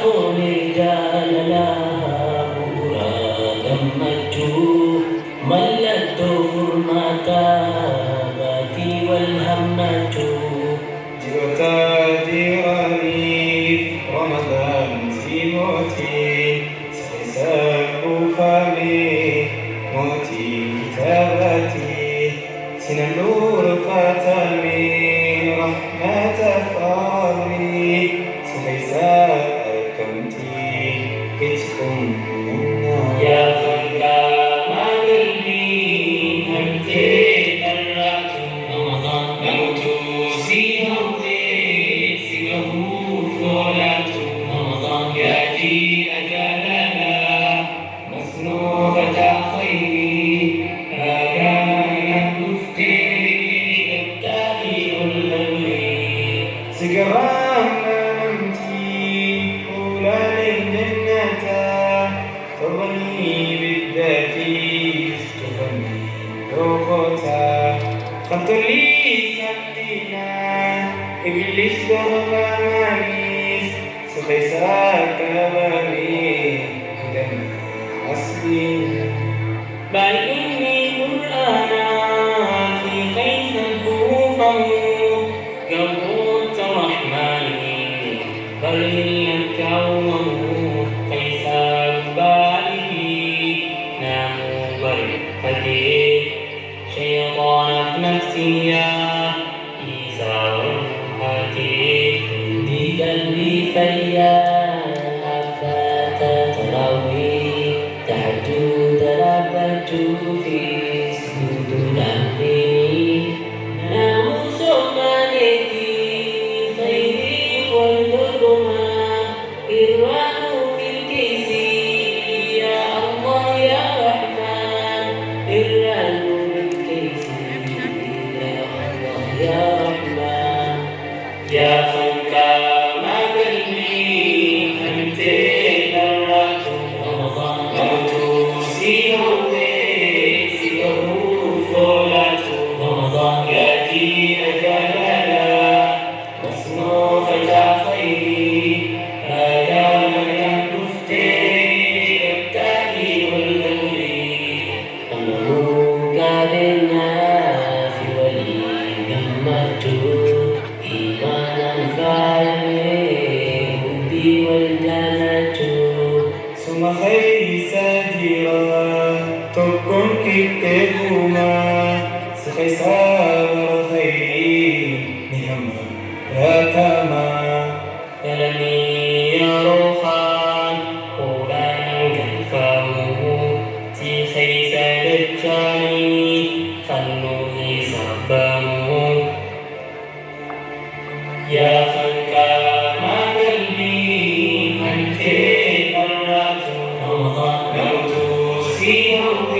خوني جالنا بورا قمتو ملت فرماتا باتي والهمتو جئتا جيراني في رمضان موتي سيساق فمي موتي كتابتي سن النور فاتمي رحمة فاري سيساق كمتي اتكم من النار يا فكا ما قلبي همتي مرات رمضان نموت سيهم سيهم فولات رمضان يأتي أجلنا مصنوفة خيري هذا مفتي التالي والغلي سقرام نمتي أولى للجنة تظني بالذاتي استفني روخوتا خط لي سبينا إبليس ضرب مانيس سخيساك بابي هدم عصبي بل إني قرآنا في قيس الكوفة قبوت رحماني بل إنك عوض قيس بالي ناموا برقتي شيطان في نفسي يا إيسا هاتي عندي قلبي فيا أفات تراوي تحجو تربت في سجود أمري ناموس مالكي خيري والنظمة إروان بالكيسي يا الله يا رحمن إروان بالكيسي يا الله يا رحمن يا فكا ما قلبي همتي مرات رمضان موت سيهم فولات رمضان يأتي أجلنا مصنوفة خيري هذا المفتي التالي والغولي أنه كابنا في ولي قمته إيمانا فاعمي ودي والجنة ثم خيس جيرا تكن كتبهما سخيسا ورخيري نهما راتما فلمي يروخان قرآن كالفاو تي خيس دجاني خلوه سبامو يا فكا ما قلبي همتي مرات رمضان موت سيهم